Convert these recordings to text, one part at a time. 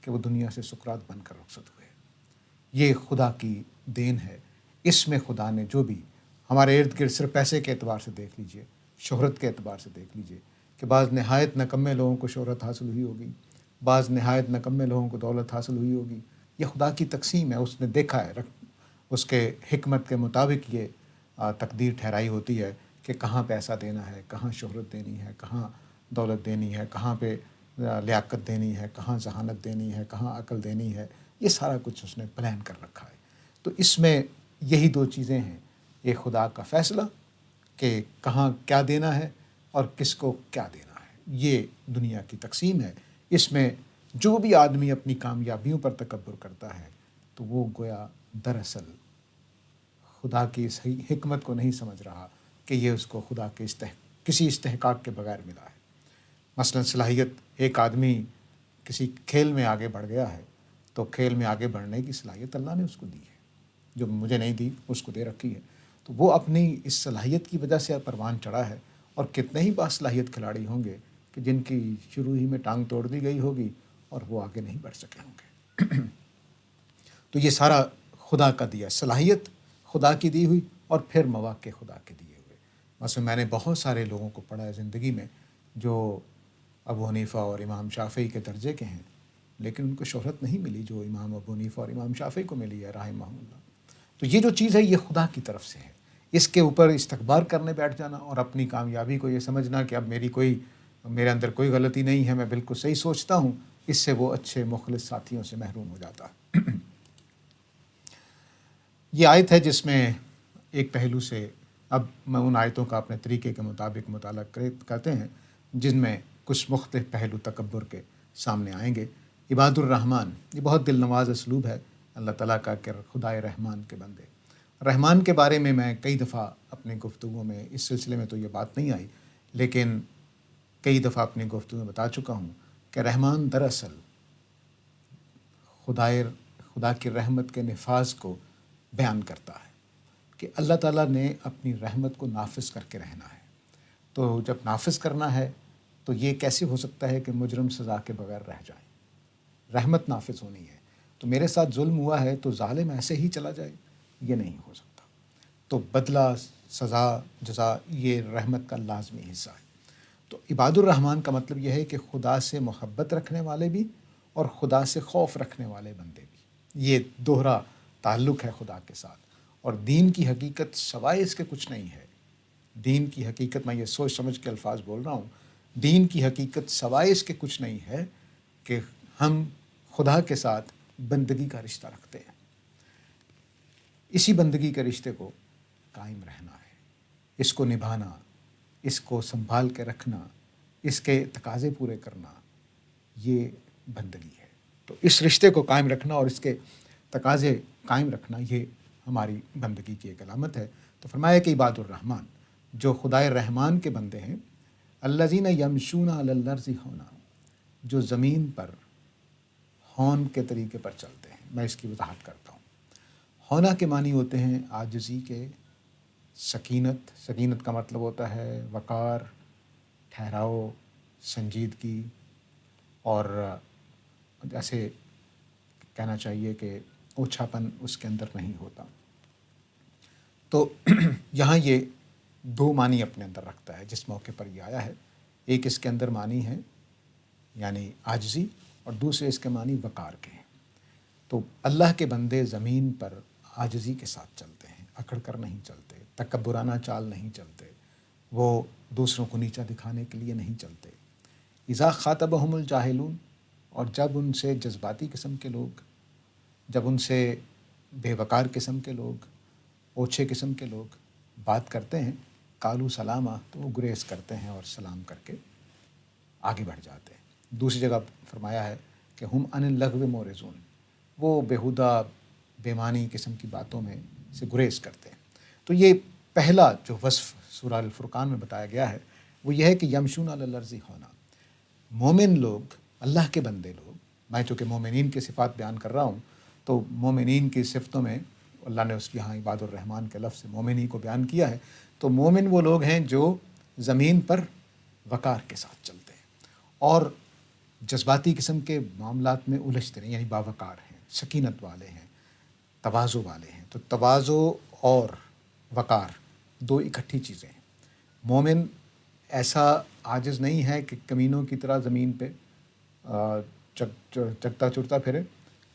کہ وہ دنیا سے سکرات بن کر رخصت ہوئے۔ یہ خدا کی دین ہے۔ اس میں خدا نے جو بھی ہمارے ارد گرد، صرف پیسے کے اعتبار سے دیکھ لیجئے، شہرت کے اعتبار سے دیکھ لیجئے کہ بعض نہایت نکمے لوگوں کو شہرت حاصل ہوئی ہوگی، بعض نہایت نکمے لوگوں کو دولت حاصل ہوئی ہوگی۔ یہ خدا کی تقسیم ہے، اس نے دیکھا ہے، اس کے حکمت کے مطابق یہ تقدیر ٹھہرائی ہوتی ہے کہ کہاں پیسہ دینا ہے، کہاں شہرت دینی ہے، کہاں دولت دینی ہے، کہاں پہ لیاقت دینی ہے، کہاں ذہانت دینی ہے، کہاں عقل دینی ہے۔ یہ سارا کچھ اس نے پلان کر رکھا ہے۔ تو اس میں یہی دو چیزیں ہیں، ایک خدا کا فیصلہ کہ کہاں کیا دینا ہے اور کس کو کیا دینا ہے۔ یہ دنیا کی تقسیم ہے۔ اس میں جو بھی آدمی اپنی کامیابیوں پر تکبر کرتا ہے تو وہ گویا دراصل خدا کی اس حکمت کو نہیں سمجھ رہا کہ یہ اس کو خدا کے کسی استحقاق کے بغیر ملا ہے۔ مثلا صلاحیت، ایک آدمی کسی کھیل میں آگے بڑھ گیا ہے تو کھیل میں آگے بڑھنے کی صلاحیت اللہ نے اس کو دی ہے، جو مجھے نہیں دی اس کو دے رکھی ہے۔ تو وہ اپنی اس صلاحیت کی وجہ سے پروان چڑھا ہے، اور کتنے ہی باصلاحیت کھلاڑی ہوں گے کہ جن کی شروع ہی میں ٹانگ توڑ دی گئی ہوگی اور وہ آگے نہیں بڑھ سکے ہوں گے۔ تو یہ سارا خدا کا دیا، صلاحیت خدا کی دی ہوئی اور پھر مواقع خدا کے دیے ہوئے۔ مثلا میں نے بہت سارے لوگوں کو پڑھا ہے زندگی میں جو ابو حنیفہ اور امام شافعی کے درجے کے ہیں، لیکن ان کو شہرت نہیں ملی جو امام ابو حنیفہ اور امام شافعی کو ملی ہے رحمہ اللہ۔ تو یہ جو چیز ہے یہ خدا کی طرف سے ہے۔ اس کے اوپر استکبار کرنے بیٹھ جانا اور اپنی کامیابی کو یہ سمجھنا کہ اب میرے اندر کوئی غلطی نہیں ہے، میں بالکل صحیح سوچتا ہوں، اس سے وہ اچھے مخلص ساتھیوں سے محروم ہو جاتا ہے۔ یہ آیت ہے جس میں ایک پہلو سے، اب میں ان آیتوں کا اپنے طریقے کے مطابق مطالعہ کرتے ہیں جن میں کچھ مختلف پہلو تکبر کے سامنے آئیں گے۔ عباد الرحمن، یہ بہت دل نواز اسلوب ہے اللہ تعالیٰ کا کہ خدائے رحمان کے بندے۔ رحمان کے بارے میں کئی دفعہ اپنی گفتگو میں، اس سلسلے میں تو یہ بات نہیں آئی، لیکن کئی دفعہ اپنی گفتگو میں بتا چکا ہوں کہ رحمان دراصل خدا کی رحمت کے نفاذ کو بیان کرتا ہے کہ اللہ تعالیٰ نے اپنی رحمت کو نافذ کر کے رہنا ہے۔ تو جب نافذ کرنا ہے تو یہ کیسے ہو سکتا ہے کہ مجرم سزا کے بغیر رہ جائیں؟ رحمت نافذ ہونی ہے، تو میرے ساتھ ظلم ہوا ہے تو ظالم ایسے ہی چلا جائے؟ یہ نہیں ہو سکتا۔ تو بدلہ، سزا، جزا، یہ رحمت کا لازمی حصہ ہے۔ تو عباد الرحمن کا مطلب یہ ہے کہ خدا سے محبت رکھنے والے بھی اور خدا سے خوف رکھنے والے بندے بھی۔ یہ دوہرا تعلق ہے خدا کے ساتھ۔ اور دین کی حقیقت سوائے اس کے کچھ نہیں ہے۔ دین کی حقیقت، میں یہ سوچ سمجھ کے الفاظ بول رہا ہوں، دین کی حقیقت سوائے اس کے کچھ نہیں ہے کہ ہم خدا کے ساتھ بندگی کا رشتہ رکھتے ہیں۔ اسی بندگی کے رشتے کو قائم رہنا ہے، اس کو نبھانا، اس کو سنبھال کے رکھنا، اس کے تقاضے پورے کرنا، یہ بندگی ہے۔ تو اس رشتے کو قائم رکھنا اور اس کے تقاضے قائم رکھنا، یہ ہماری بندگی کی ایک علامت ہے۔ تو فرمایا کہ عباد الرحمن، جو خدائے رحمان کے بندے ہیں، الذین یمشون علی الارض ہونا، جو زمین پر ہون کے طریقے پر چلتے ہیں۔ میں اس کی وضاحت کرتا ہوں۔ ہونا کے معنی ہوتے ہیں عاجزی کے، سکینت کا مطلب ہوتا ہے وقار، ٹھہراؤ، سنجیدگی، اور جیسے کہنا چاہیے کہ اوچھاپن اس کے اندر نہیں ہوتا۔ تو یہاں یہ دو معنی اپنے اندر رکھتا ہے جس موقع پر یہ آیا ہے۔ ایک اس کے اندر معنی ہے یعنی عاجزی، اور دوسرے اس کے معنی وقار کے ہیں۔ تو اللہ کے بندے زمین پر عاجزی کے ساتھ چلتے ہیں، اکڑ کر نہیں چلتے، تکبرانہ چال نہیں چلتے، وہ دوسروں کو نیچا دکھانے کے لیے نہیں چلتے۔ اذا خاطبہم الجاہلون، اور جب ان سے جذباتی قسم کے لوگ، جب ان سے بے وقار قسم کے لوگ، اوچھے قسم کے لوگ بات کرتے ہیں، قالوا سلامہ، تو وہ گریز کرتے ہیں اور سلام کر کے آگے بڑھ جاتے ہیں۔ دوسری جگہ فرمایا ہے کہ ہم عن اللغو معرضون، وہ بیہودہ بے معنی قسم کی باتوں میں سے گریز کرتے ہیں۔ تو یہ پہلا جو وصف سورہ الفرقان میں بتایا گیا ہے وہ یہ ہے کہ یمشون علی الارض ہونا، مومن لوگ، اللہ کے بندے لوگ، میں چونکہ مومنین کی صفات بیان کر رہا ہوں تو مومنین کی صفتوں میں اللہ نے اس کی یہاں عباد الرحمن کے لفظ سے مومنی کو بیان کیا ہے۔ تو مومن وہ لوگ ہیں جو زمین پر وقار کے ساتھ چلتے ہیں اور جذباتی قسم کے معاملات میں الجھتے نہیں، یعنی باوقار ہیں، سکینت والے ہیں، تواضع والے ہیں. تو تواضع اور وقار دو اکٹھی چیزیں ہیں. مومن ایسا عاجز نہیں ہے کہ کمینوں کی طرح زمین پہ چکتا چرتا پھرے،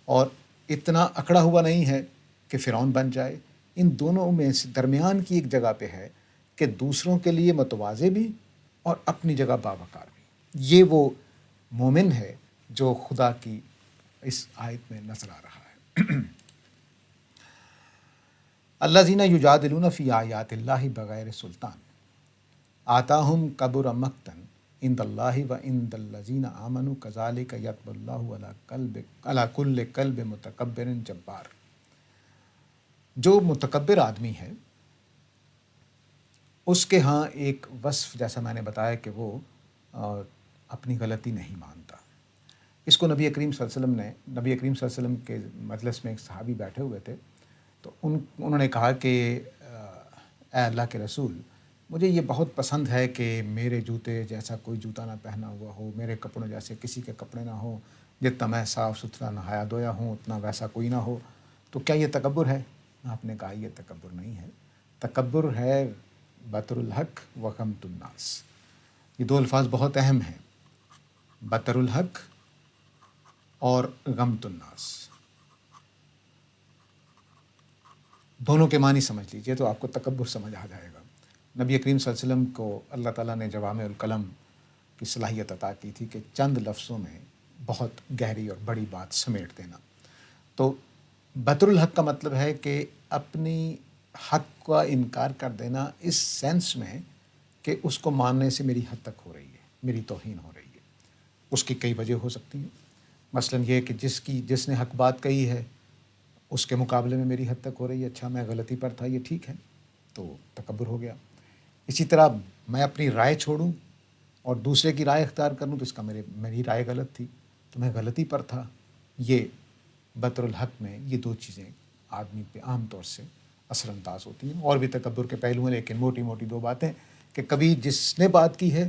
اور اتنا اکڑا ہوا نہیں ہے کہ فرعون بن جائے. ان دونوں میں سے درمیان کی ایک جگہ پہ ہے کہ دوسروں کے لیے متواضع بھی اور اپنی جگہ باوقار بھی. یہ وہ مومن ہے جو خدا کی اس آیت میں نظر آ رہا ہے. الذین یجادلون فی آیات اللہ بغیر سلطان آتاہم کبر مقتا عند اللہ و عند الذین آمنوا کذالک یطبع اللہ علی کل قلب متکبر جبار. جو متکبر آدمی ہے اس کے ہاں ایک وصف، جیسا میں نے بتایا، کہ وہ اپنی غلطی نہیں مانتا. اس کو نبی کریم صلی اللہ علیہ وسلم نے، نبی کریم صلی اللہ علیہ وسلم کے مجلس میں ایک صحابی بیٹھے ہوئے تھے، تو انہوں نے کہا کہ اے اللہ کے رسول، مجھے یہ بہت پسند ہے کہ میرے جوتے جیسا کوئی جوتا نہ پہنا ہوا ہو، میرے کپڑوں جیسے کسی کے کپڑے نہ ہوں، جتنا میں صاف ستھرا نہایا دھویا ہوں اتنا ویسا کوئی نہ ہو. تو کیا یہ تکبر ہے؟ آپ نے کہا یہ تکبر نہیں ہے. تکبر ہے بطر الحق و غمط الناس. یہ دو الفاظ بہت اہم ہیں، بطر الحق اور غمط الناس. دونوں کے معنی سمجھ لیجئے تو آپ کو تکبر سمجھ آ جائے گا. نبی کریم صلی اللہ علیہ وسلم کو اللہ تعالیٰ نے جوامع الکلم کی صلاحیت عطا کی تھی کہ چند لفظوں میں بہت گہری اور بڑی بات سمیٹ دینا. تو بطر الحق کا مطلب ہے کہ اپنی حق کا انکار کر دینا اس سینس میں کہ اس کو ماننے سے میری حد تک ہو رہی ہے، میری توہین ہو رہی ہے. اس کی کئی وجہ ہو سکتی ہیں. مثلاً یہ کہ جس نے حق بات کہی ہے اس کے مقابلے میں میری حد تک ہو رہی ہے، اچھا میں غلطی پر تھا، یہ ٹھیک ہے، تو تکبر ہو گیا. اسی طرح میں اپنی رائے چھوڑوں اور دوسرے کی رائے اختیار کروں تو اس کا میری رائے غلط تھی تو میں غلطی پر تھا. یہ بطر الحق میں یہ دو چیزیں آدمی پہ عام طور سے اثر انداز ہوتی ہیں. اور بھی تکبر کے پہلو ہیں، لیکن موٹی موٹی دو باتیں کہ کبھی جس نے بات کی ہے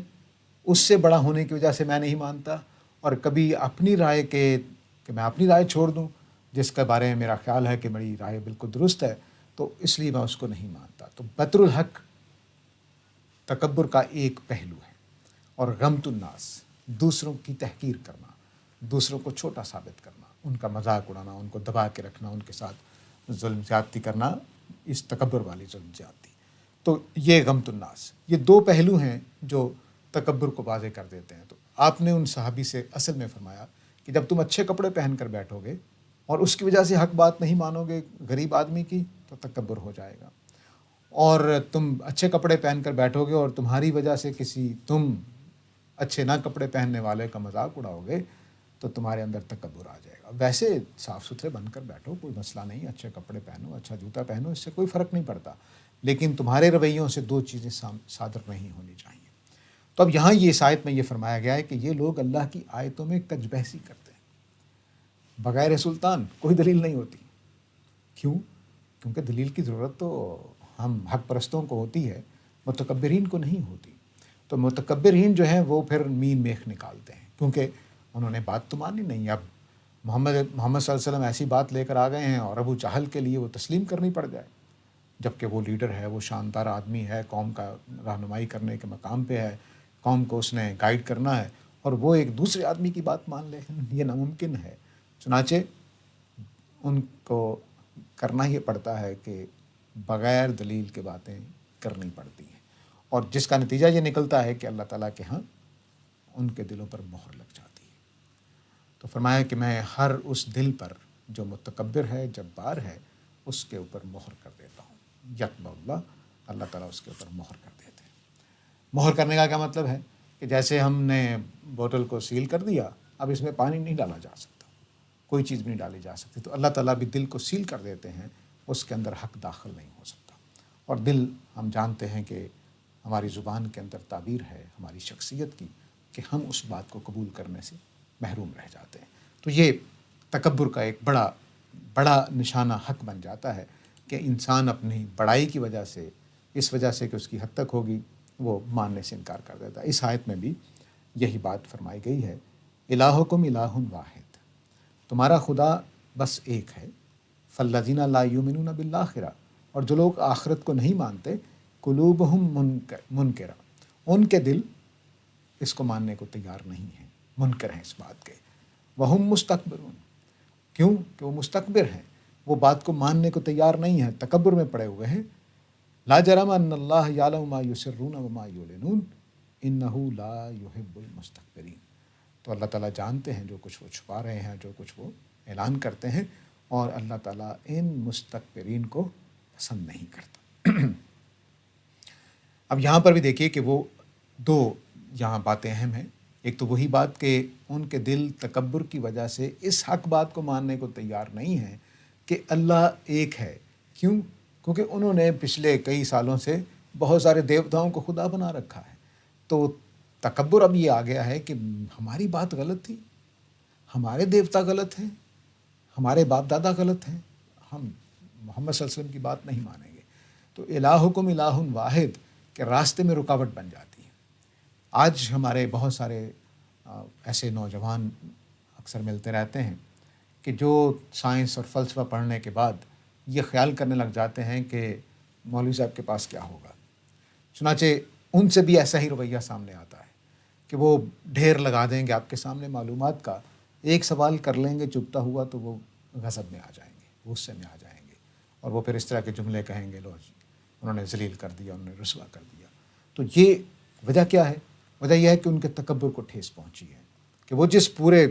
اس سے بڑا ہونے کی وجہ سے میں نہیں مانتا، اور کبھی اپنی رائے کہ میں اپنی رائے چھوڑ دوں جس کے بارے میں میرا خیال ہے کہ میری رائے بالکل درست ہے تو اس لیے میں اس کو نہیں مانتا. تو بطر الحق تکبر کا ایک پہلو ہے. اور غمط الناس دوسروں کی تحقیر کرنا، دوسروں کو چھوٹا ثابت کرنا، ان کا مذاق اڑانا، ان کو دبا کے رکھنا، ان کے ساتھ ظلم زیادتی کرنا، اس تکبر والی ظلم زیادتی. تو یہ غمط الناس، یہ دو پہلو ہیں جو تکبر کو واضح کر دیتے ہیں. تو آپ نے ان صحابی سے اصل میں فرمایا کہ جب تم اچھے کپڑے پہن کر بیٹھو گے اور اس کی وجہ سے حق بات نہیں مانو گے غریب آدمی کی تو تکبر ہو جائے گا. اور تم اچھے کپڑے پہن کر بیٹھو گے اور تمہاری وجہ سے تم اچھے نہ کپڑے پہننے والے کا مذاق اڑاؤ گے تو تمہارے اندر تکبر آ جائے گا. ویسے صاف ستھرے بن کر بیٹھو، کوئی مسئلہ نہیں، اچھے کپڑے پہنو، اچھا جوتا پہنو، اس سے کوئی فرق نہیں پڑتا، لیکن تمہارے رویوں سے دو چیزیں صادر نہیں ہونی چاہیے. تو اب یہاں یہ اس آیت میں یہ فرمایا گیا ہے کہ یہ لوگ اللہ کی آیتوں میں کج بحثی کرتے ہیں بغیر سلطان، کوئی دلیل نہیں ہوتی. کیوں؟ کیونکہ دلیل کی ضرورت تو ہم حق پرستوں کو ہوتی ہے، متکبرین کو نہیں ہوتی. تو متکبرین جو ہیں وہ پھر مین میخ نکالتے ہیں کیونکہ انہوں نے بات تو مانی نہیں. اب محمد صلی اللہ علیہ وسلم ایسی بات لے کر آ گئے ہیں اور ابو جہل کے لیے وہ تسلیم کرنی پڑ جائے، جبکہ وہ لیڈر ہے، وہ شاندار آدمی ہے، قوم کا رہنمائی کرنے کے مقام پہ ہے، قوم کو اس نے گائیڈ کرنا ہے، اور وہ ایک دوسرے آدمی کی بات مان لے، یہ ناممکن ہے. چنانچہ ان کو کرنا ہی پڑتا ہے کہ بغیر دلیل کے باتیں کرنی پڑتی ہیں، اور جس کا نتیجہ یہ نکلتا ہے کہ اللہ تعالیٰ کے ہاں ان کے دلوں پر مہر لگ جاتی ہے. تو فرمایا کہ میں ہر اس دل پر جو متکبر ہے، جبار ہے، اس کے اوپر مہر کر دیتا ہوں. یطبع اللہ تعالیٰ اس کے اوپر مہر کر دیتے ہیں. مہر کرنے کا کیا مطلب ہے کہ جیسے ہم نے بوتل کو سیل کر دیا، اب اس میں پانی نہیں ڈالا جا سکتا، کوئی چیز بھی نہیں ڈالی جا سکتی. تو اللہ تعالیٰ بھی دل کو سیل کر دیتے ہیں، اس کے اندر حق داخل نہیں ہو سکتا. اور دل ہم جانتے ہیں کہ ہماری زبان کے اندر تعبیر ہے ہماری شخصیت کی کہ ہم اس بات کو قبول کرنے سے محروم رہ جاتے ہیں. تو یہ تکبر کا ایک بڑا نشانہ حق بن جاتا ہے کہ انسان اپنی بڑائی کی وجہ سے، اس وجہ سے کہ اس کی حد تک ہوگی، وہ ماننے سے انکار کر دیتا ہے. اس آیت میں بھی یہی بات فرمائی گئی ہے الہکم الہ واحد، تمہارا خدا بس ایک ہے، فالذین لا یؤمنون بالآخرہ، اور جو لوگ آخرت کو نہیں مانتے، قلوبہم منکرہ، ان کے دل اس کو ماننے کو تیار نہیں ہیں، منکر ہیں اس بات کے، وہم مستکبرون، کیوں کہ وہ مستکبر ہیں، وہ بات کو ماننے کو تیار نہیں ہیں، تکبر میں پڑے ہوئے ہیں۔ لا جرم ان اللہ یعلم ما یسرون وما یعلنون انہ لا یحب المستکبرین، تو اللہ تعالیٰ جانتے ہیں جو کچھ وہ چھپا رہے ہیں، جو کچھ وہ اعلان کرتے ہیں، اور اللہ تعالیٰ ان مستکبرین کو پسند نہیں کرتا۔ اب یہاں پر بھی دیکھیے کہ وہ دو یہاں باتیں اہم ہیں۔ ایک تو وہی بات کہ ان کے دل تکبر کی وجہ سے اس حق بات کو ماننے کو تیار نہیں ہیں کہ اللہ ایک ہے۔ کیوں؟ کیونکہ انہوں نے پچھلے کئی سالوں سے بہت سارے دیوتاؤں کو خدا بنا رکھا ہے، تو تکبر اب یہ آ گیا ہے کہ ہماری بات غلط تھی، ہمارے دیوتا غلط ہیں، ہمارے باپ دادا غلط ہیں، ہم محمد صلی اللہ علیہ وسلم کی بات نہیں مانیں گے۔ تو الہکم الہ واحد کے راستے میں رکاوٹ بن جاتی ہے۔ آج ہمارے بہت سارے ایسے نوجوان اکثر ملتے رہتے ہیں کہ جو سائنس اور فلسفہ پڑھنے کے بعد یہ خیال کرنے لگ جاتے ہیں کہ مولوی صاحب کے پاس کیا ہوگا۔ چنانچہ ان سے بھی ایسا ہی رویہ سامنے آتا ہے کہ وہ ڈھیر لگا دیں گے آپ کے سامنے معلومات کا، ایک سوال کر لیں گے چپتا ہوا تو وہ غضب میں آ جائیں گے، غصے میں آ جائیں گے، اور وہ پھر اس طرح کے جملے کہیں گے، لو جی انہوں نے ذلیل کر دیا، انہوں نے رسوا کر دیا۔ تو یہ وجہ کیا ہے؟ وجہ یہ ہے کہ ان کے تکبر کو ٹھیس پہنچی ہے، کہ وہ جس پورے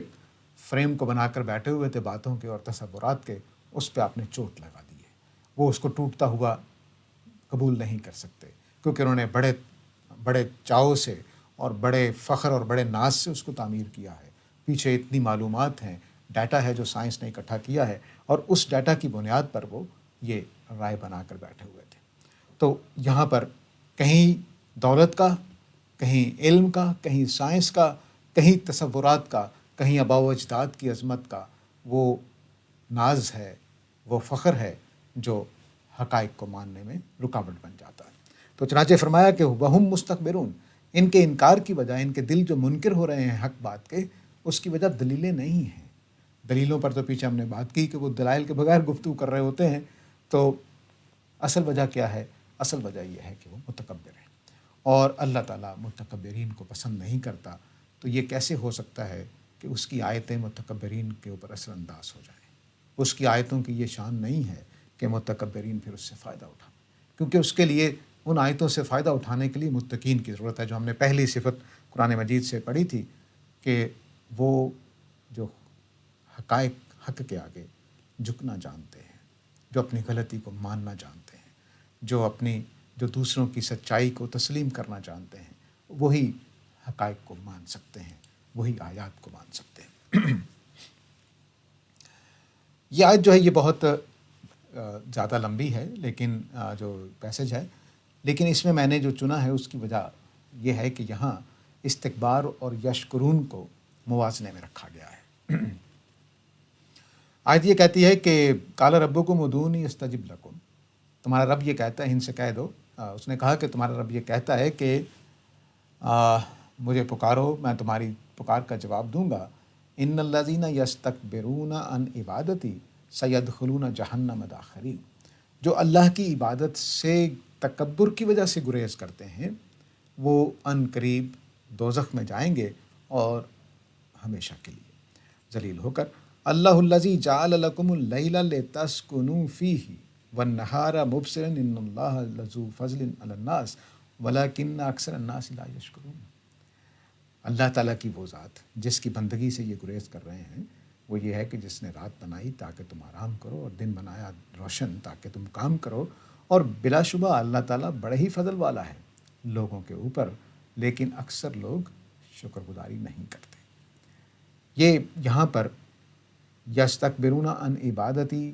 فریم کو بنا کر بیٹھے ہوئے تھے باتوں کے اور تصورات کے، اس پہ آپ نے چوٹ لگا دی ہے۔ وہ اس کو ٹوٹتا ہوا قبول نہیں کر سکتے، کیونکہ انہوں نے بڑے چاؤ سے اور بڑے فخر اور بڑے ناز سے اس کو تعمیر کیا ہے۔ پیچھے اتنی معلومات ہیں، ڈیٹا ہے جو سائنس نے اکٹھا کیا ہے، اور اس ڈیٹا کی بنیاد پر وہ یہ رائے بنا کر بیٹھے ہوئے تھے۔ تو یہاں پر کہیں دولت کا، کہیں علم کا، کہیں سائنس کا، کہیں تصورات کا، کہیں آباء و اجداد کی عظمت کا وہ ناز ہے، وہ فخر ہے جو حقائق کو ماننے میں رکاوٹ بن جاتا ہے۔ تو چنانچہ فرمایا کہ وہم مستکبرون، ان کے انکار کی وجہ، ان کے دل جو منکر ہو رہے ہیں حق بات کے، اس کی وجہ دلیلیں نہیں ہیں۔ دلیلوں پر تو پیچھے ہم نے بات کی کہ وہ دلائل کے بغیر گفتگو کر رہے ہوتے ہیں۔ تو اصل وجہ کیا ہے؟ اصل وجہ یہ ہے کہ وہ متکبر ہیں، اور اللہ تعالیٰ متکبرین کو پسند نہیں کرتا۔ تو یہ کیسے ہو سکتا ہے کہ اس کی آیتیں متکبرین کے اوپر اثر انداز ہو جائیں؟ اس کی آیتوں کی یہ شان نہیں ہے کہ متکبرین پھر اس سے فائدہ اٹھائیں، کیونکہ اس کے لیے، ان آیتوں سے فائدہ اٹھانے کے لیے متقین کی ضرورت ہے، جو ہم نے پہلی صفت قرآن مجید سے پڑھی تھی کہ وہ جو حقائق، حق کے آگے جھکنا جانتے ہیں، جو اپنی غلطی کو ماننا جانتے ہیں، جو دوسروں کی سچائی کو تسلیم کرنا جانتے ہیں، وہی حقائق کو مان سکتے ہیں، وہی آیات کو مان سکتے ہیں۔ یہ آیت جو ہے یہ بہت زیادہ لمبی ہے، لیکن جو پیسج ہے، لیکن اس میں نے جو چنا ہے اس کی وجہ یہ ہے کہ یہاں استکبار اور یشکرون کو موازنے میں رکھا گیا ہے۔ آیت یہ کہتی ہے کہ قال ربکم ادعونی استجب لکم، تمہارا رب یہ کہتا ہے، ان سے کہہ دو، اس نے کہا کہ تمہارا رب یہ کہتا ہے کہ مجھے پکارو، میں تمہاری پکار کا جواب دوں گا۔ ان الذین یستکبرون عن عبادتی سیدخلون جہنم داخرین، جو اللہ کی عبادت سے تکبر کی وجہ سے گریز کرتے ہیں، وہ ان قریب دوزخ میں جائیں گے، اور ہمیشہ کے لیے ذلیل ہو کر۔ اللہ الذی جعل لکم اللیل لتسکنوا فیہ والنہار مبصرا ان اللہ لذو فضل علی الناس ولکن اکثر الناس لا یشکرون۔ اللہ تعالیٰ کی وہ ذات جس کی بندگی سے یہ گریز کر رہے ہیں، وہ یہ ہے کہ جس نے رات بنائی تاکہ تم آرام کرو، اور دن بنایا روشن تاکہ تم کام کرو، اور بلا شبہ اللہ تعالیٰ بڑے ہی فضل والا ہے لوگوں کے اوپر، لیکن اکثر لوگ شکر گزاری نہیں کرتے۔ یہ یہاں پر یستکبرون عن عبادتی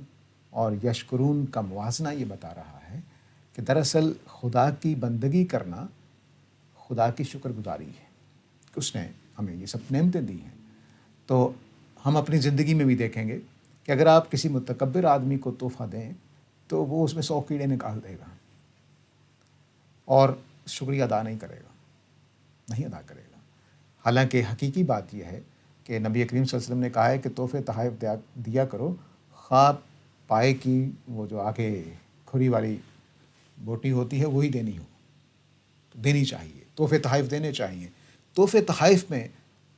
اور یشکرون کا موازنہ یہ بتا رہا ہے کہ دراصل خدا کی بندگی کرنا خدا کی شکر گزاری ہے کہ اس نے ہمیں یہ سب نعمتیں دی ہیں۔ تو ہم اپنی زندگی میں بھی دیکھیں گے کہ اگر آپ کسی متکبر آدمی کو تحفہ دیں تو وہ اس میں 100 کیڑے نکال دے گا اور شکریہ ادا نہیں کرے گا، نہیں ادا کرے گا۔ حالانکہ حقیقی بات یہ ہے کہ نبی کریم صلی اللہ علیہ وسلم نے کہا ہے کہ تحفے تحائف دیا کرو، خواہ پائے کی وہ جو آگے کھری والی بوٹی ہوتی ہے وہی دینی ہو، تو دینی چاہیے، تحفے تحائف دینے چاہیے۔ تحفے تحائف میں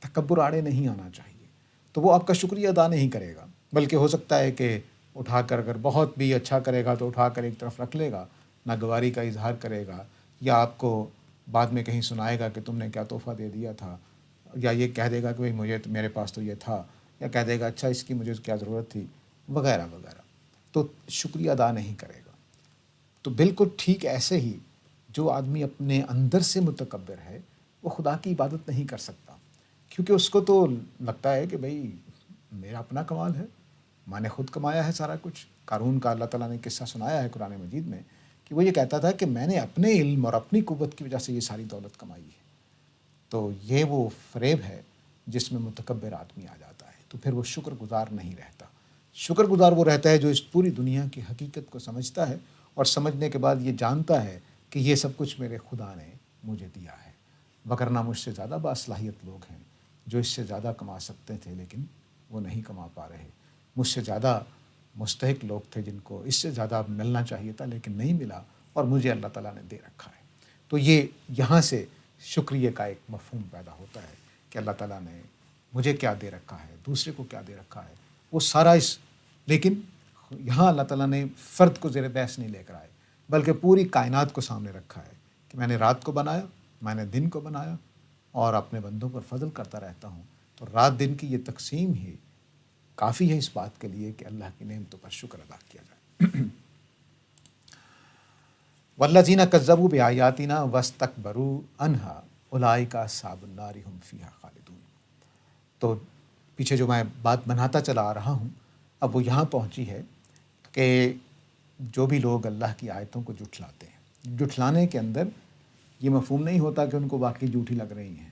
تکبر آڑے نہیں آنا چاہیے، تو وہ آپ کا شکریہ ادا نہیں کرے گا، بلکہ ہو سکتا ہے کہ اٹھا کر اگر بہت بھی اچھا کرے گا تو اٹھا کر ایک طرف رکھ لے گا، ناگواری کا اظہار کرے گا، یا آپ کو بعد میں کہیں سنائے گا کہ تم نے کیا تحفہ دے دیا تھا، یا یہ کہہ دے گا کہ بھئی مجھے میرے پاس تو یہ تھا، یا کہہ دے گا اچھا اس کی مجھے کیا ضرورت تھی، وغیرہ وغیرہ، تو شکریہ ادا نہیں کرے گا۔ تو بالکل ٹھیک ایسے ہی جو آدمی اپنے اندر سے متکبر ہے وہ خدا کی عبادت نہیں کر سکتا، کیونکہ اس کو تو لگتا ہے کہ بھئی میرا اپنا کمال ہے، میں نے خود کمایا ہے سارا کچھ۔ قارون کا اللہ تعالیٰ نے قصہ سنایا ہے قرآن مجید میں کہ وہ یہ کہتا تھا کہ میں نے اپنے علم اور اپنی قوت کی وجہ سے یہ ساری دولت کمائی ہے۔ تو یہ وہ فریب ہے جس میں متکبر آدمی آ جاتا ہے، تو پھر وہ شکر گزار نہیں رہتا۔ شکر گزار وہ رہتا ہے جو اس پوری دنیا کی حقیقت کو سمجھتا ہے اور سمجھنے کے بعد یہ جانتا ہے کہ یہ سب کچھ میرے خدا نے مجھے دیا ہے، وگرنہ مجھ سے زیادہ باصلاحیت لوگ ہیں جو اس سے زیادہ کما سکتے تھے لیکن وہ نہیں کما پا رہے، مجھ سے زیادہ مستحق لوگ تھے جن کو اس سے زیادہ ملنا چاہیے تھا لیکن نہیں ملا، اور مجھے اللہ تعالیٰ نے دے رکھا ہے۔ تو یہ یہاں سے شکریہ کا ایک مفہوم پیدا ہوتا ہے کہ اللہ تعالیٰ نے مجھے کیا دے رکھا ہے، دوسرے کو کیا دے رکھا ہے، وہ سارا لیکن یہاں اللہ تعالیٰ نے فرد کو زیر بحث نہیں لے کر آئے، بلکہ پوری کائنات کو سامنے رکھا ہے کہ میں نے رات کو بنایا، میں نے دن کو بنایا، اور اپنے بندوں پر فضل کرتا رہتا ہوں۔ تو رات دن کی یہ تقسیم ہی کافی ہے اس بات کے لیے کہ اللہ کی نعمتوں پر شکر ادا کیا جائے۔ والذین کذبوا بآیاتنا واستکبروا عنہا اولئک اصحاب النار هم فیہا خالدون۔ تو پیچھے جو میں بات بناتا چلا آ رہا ہوں اب وہ یہاں پہنچی ہے کہ جو بھی لوگ اللہ کی آیتوں کو جھٹلاتے ہیں، جھٹلانے کے اندر یہ مفہوم نہیں ہوتا کہ ان کو واقعی جھوٹی لگ رہی ہیں،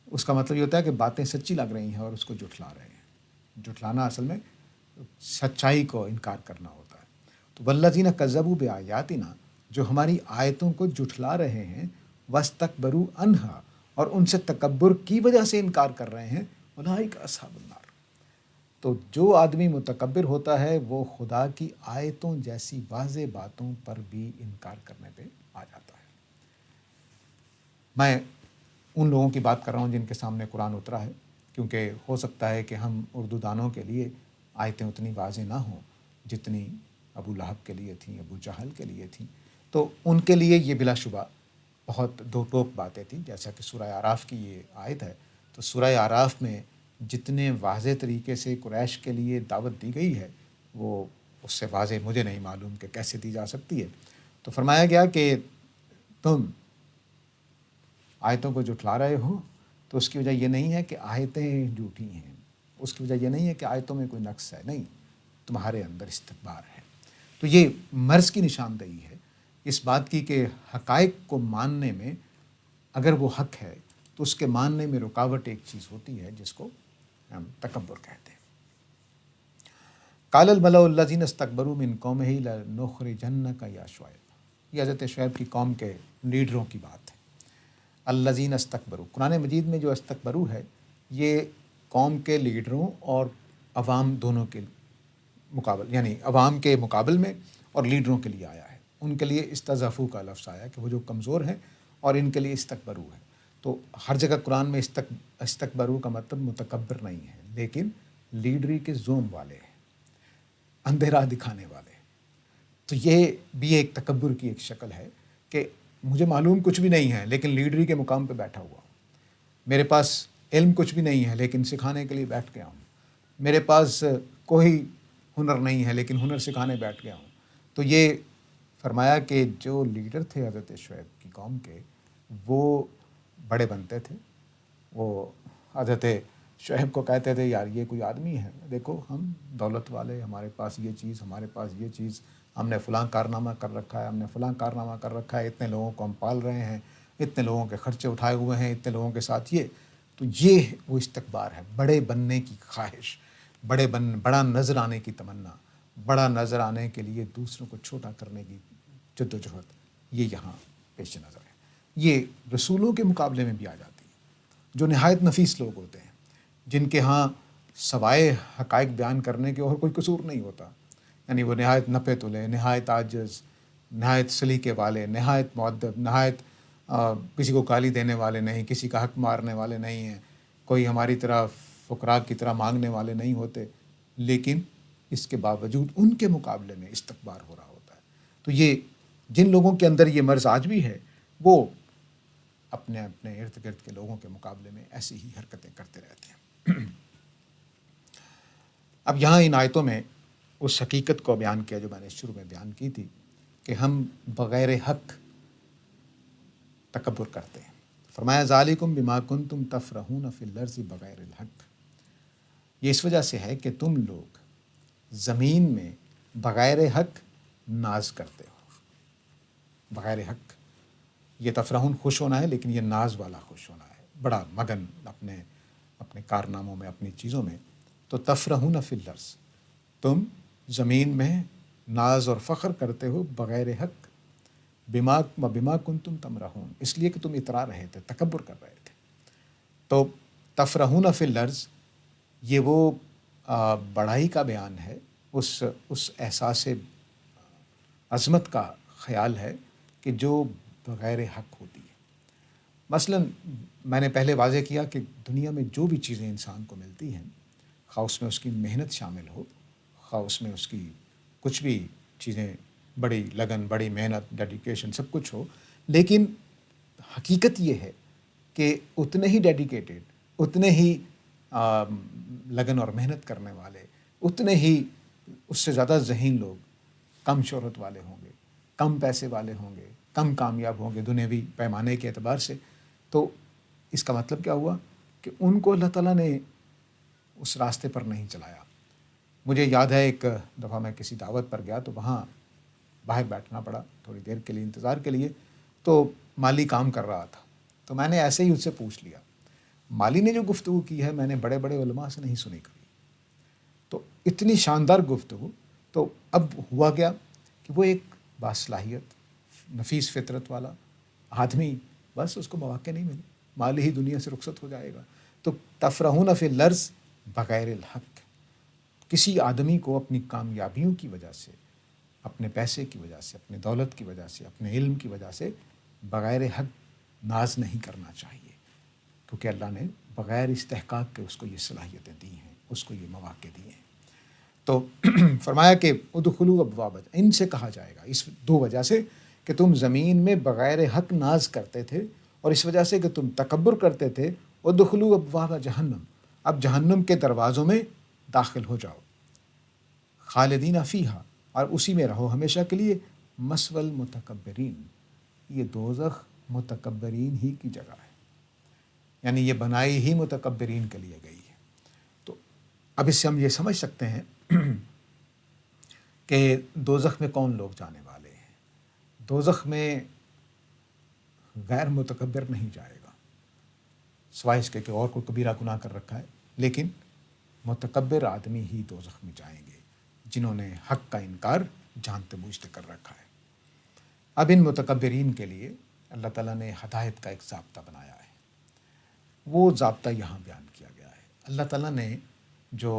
اس کا مطلب یہ ہوتا ہے کہ باتیں سچی لگ رہی ہیں اور اس کو جھٹلا رہے ہیں۔ جھٹلانا اصل میں سچائی کو انکار کرنا ہوتا ہے۔ تو والذین کذبوا بآیاتنا، جو ہماری آیتوں کو جھٹلا رہے ہیں، واستکبروا عنہا، اور ان سے تکبر کی وجہ سے انکار کر رہے ہیں، اولئک اصحاب النار۔ تو جو آدمی متکبر ہوتا ہے وہ خدا کی آیتوں جیسی واضح باتوں پر بھی انکار کرنے پہ آ جاتا ہے۔ میں ان لوگوں کی بات کر رہا ہوں جن کے سامنے قرآن اترا ہے، کیونکہ ہو سکتا ہے کہ ہم اردو دانوں کے لیے آیتیں اتنی واضح نہ ہوں جتنی ابو لہب کے لیے تھیں، ابو جہل کے لیے تھیں، تو ان کے لیے یہ بلا شبہ بہت دو ٹوک باتیں تھیں۔ جیسا کہ سورہ اعراف کی یہ آیت ہے، تو سورہ اعراف میں جتنے واضح طریقے سے قریش کے لیے دعوت دی گئی ہے وہ اس سے واضح مجھے نہیں معلوم کہ کیسے دی جا سکتی ہے۔ تو فرمایا گیا کہ تم آیتوں کو جھٹلا رہے ہو تو اس کی وجہ یہ نہیں ہے کہ آیتیں جھوٹی ہیں، اس کی وجہ یہ نہیں ہے کہ آیتوں میں کوئی نقص ہے، نہیں، تمہارے اندر استکبار ہے۔ تو یہ مرض کی نشاندہی ہے اس بات کی کہ حقائق کو ماننے میں اگر وہ حق ہے تو اس کے ماننے میں رکاوٹ ایک چیز ہوتی ہے جس کو ہم تکبر کہتے ہیں۔ قال الملأ الذین استکبروا من قومہ لنخرجنک یا شعیب، یہ حضرت شعیب کی قوم کے لیڈروں کی بات ہے۔ الذین استکبروا، قرآن مجید میں جو استکبروا ہے یہ قوم کے لیڈروں اور عوام دونوں کے مقابل، یعنی عوام کے مقابل میں اور لیڈروں کے لیے آیا ہے۔ ان کے لیے استضعفوا کا لفظ آیا کہ وہ جو کمزور ہیں، اور ان کے لیے استکبروا ہے۔ تو ہر جگہ قرآن میں استکبروا کا مطلب متکبر نہیں ہے، لیکن لیڈری کے زوم والے ہیں، اندھیرا دکھانے والے۔ تو یہ بھی ایک تکبر کی ایک شکل ہے کہ مجھے معلوم کچھ بھی نہیں ہے لیکن لیڈری کے مقام پہ بیٹھا ہوا ہوں، میرے پاس علم کچھ بھی نہیں ہے لیکن سکھانے کے لیے بیٹھ گیا ہوں، میرے پاس کوئی ہنر نہیں ہے لیکن ہنر سکھانے بیٹھ گیا ہوں۔ تو یہ فرمایا کہ جو لیڈر تھے حضرت شعیب کی قوم کے، وہ بڑے بنتے تھے، وہ حضرت شعیب کو کہتے تھے یار یہ کوئی آدمی ہے، دیکھو ہم دولت والے، ہمارے پاس یہ چیز، ہمارے پاس یہ چیز، ہم نے فلاں کارنامہ کر رکھا ہے، ہم نے فلاں کارنامہ کر رکھا ہے، اتنے لوگوں کو ہم پال رہے ہیں، اتنے لوگوں کے خرچے اٹھائے ہوئے ہیں، اتنے لوگوں کے ساتھ یہ۔ تو یہ وہ استکبار ہے، بڑے بننے کی خواہش، بڑا نظر آنے کی تمنا، بڑا نظر آنے کے لیے دوسروں کو چھوٹا کرنے کی جدوجہد، یہ یہاں پیش نظر ہے۔ یہ رسولوں کے مقابلے میں بھی آ جاتی ہے، جو نہایت نفیس لوگ ہوتے ہیں، جن کے ہاں سوائے حقائق بیان کرنے کے اور کوئی قصور نہیں ہوتا، یعنی وہ نہایت نپے تلے، نہایت عاجز، نہایت سلیقے والے، نہایت مؤدب، نہایت کسی کو گالی دینے والے نہیں، کسی کا حق مارنے والے نہیں ہیں، کوئی ہماری طرح فقراء کی طرح مانگنے والے نہیں ہوتے، لیکن اس کے باوجود ان کے مقابلے میں استکبار ہو رہا ہوتا ہے۔ تو یہ جن لوگوں کے اندر یہ مرض آج بھی ہے، وہ اپنے اپنے ارد گرد کے لوگوں کے مقابلے میں ایسی ہی حرکتیں کرتے رہتے ہیں۔ اب یہاں ان آیتوں میں اس حقیقت کو بیان کیا جو میں نے شروع میں بیان کی تھی کہ ہم بغیر حق تکبر کرتے ہیں۔ فرمایا ذالکم بما کنتم تفرحون فی الارض بغیر الحق، یہ اس وجہ سے ہے کہ تم لوگ زمین میں بغیر حق ناز کرتے ہو۔ بغیر حق، یہ تفرحون خوش ہونا ہے، لیکن یہ ناز والا خوش ہونا ہے، بڑا مگن اپنے کارناموں میں، اپنی چیزوں میں۔ تو تفرحون فی الارض، تم زمین میں ناز اور فخر کرتے ہو بغیر حق، بما کنتم تمرحون، اس لیے کہ تم اترا رہے تھے، تکبر کر رہے تھے۔ تو تفرحون فی الارض یہ وہ بڑائی کا بیان ہے، اس احساس عظمت کا خیال ہے کہ جو بغیر حق ہوتی ہے۔ مثلا میں نے پہلے واضح کیا کہ دنیا میں جو بھی چیزیں انسان کو ملتی ہیں، خواہ اس میں اس کی محنت شامل ہو، خواہ اس میں اس کی کچھ بھی چیزیں، بڑی لگن، بڑی محنت، ڈیڈیکیشن، سب کچھ ہو، لیکن حقیقت یہ ہے کہ اتنے ہی ڈیڈیکیٹڈ، اتنے ہی لگن اور محنت کرنے والے، اتنے ہی اس سے زیادہ ذہین لوگ کم شہرت والے ہوں گے، کم پیسے والے ہوں گے، کم کامیاب ہوں گے دنیاوی پیمانے کے اعتبار سے۔ تو اس کا مطلب کیا ہوا کہ ان کو اللہ تعالیٰ نے اس راستے پر نہیں چلایا۔ مجھے یاد ہے ایک دفعہ میں کسی دعوت پر گیا تو وہاں باہر بیٹھنا پڑا تھوڑی دیر کے لیے، انتظار کے لیے، تو مالی کام کر رہا تھا، تو میں نے ایسے ہی اس سے پوچھ لیا۔ مالی نے جو گفتگو کی ہے میں نے بڑے بڑے علماء سے نہیں سنی کبھی، تو اتنی شاندار گفتگو۔ تو اب ہوا گیا کہ وہ ایک باصلاحیت، نفیس فطرت والا آدمی، بس اس کو مواقع نہیں ملے، مالی ہی دنیا سے رخصت ہو جائے گا۔ تو تفرحون فی الارض بغیر الحق، کسی آدمی کو اپنی کامیابیوں کی وجہ سے، اپنے پیسے کی وجہ سے، اپنے دولت کی وجہ سے، اپنے علم کی وجہ سے بغیر حق ناز نہیں کرنا چاہیے، کیونکہ اللہ نے بغیر استحقاق کے اس کو یہ صلاحیتیں دی ہیں، اس کو یہ مواقع دیے ہیں۔ تو فرمایا کہ ادخلوا ابواب، ان سے کہا جائے گا اس دو وجہ سے کہ تم زمین میں بغیر حق ناز کرتے تھے، اور اس وجہ سے کہ تم تکبر کرتے تھے، ادخلوا ابواب جہنم، اب جہنم کے دروازوں میں داخل ہو جاؤ، خالدین فیہا، اور اسی میں رہو ہمیشہ کے لیے، مثوی المتکبرین، یہ دوزخ متکبرین ہی کی جگہ ہے، یعنی یہ بنائی ہی متکبرین کے لیے گئی ہے۔ تو اب اس سے ہم یہ سمجھ سکتے ہیں کہ دوزخ میں کون لوگ جانے والے ہیں۔ دوزخ میں غیر متکبر نہیں جائے گا، سوائے اس کے کہ اور کوئی کبیرہ گناہ کر رکھا ہے، لیکن متکبر آدمی ہی دوزخ میں جائیں گے جنہوں نے حق کا انکار جانتے بوجھتے کر رکھا ہے۔ اب ان متکبرین کے لیے اللہ تعالیٰ نے ہدایت کا ایک ضابطہ بنایا ہے، وہ ضابطہ یہاں بیان کیا گیا ہے۔ اللہ تعالیٰ نے جو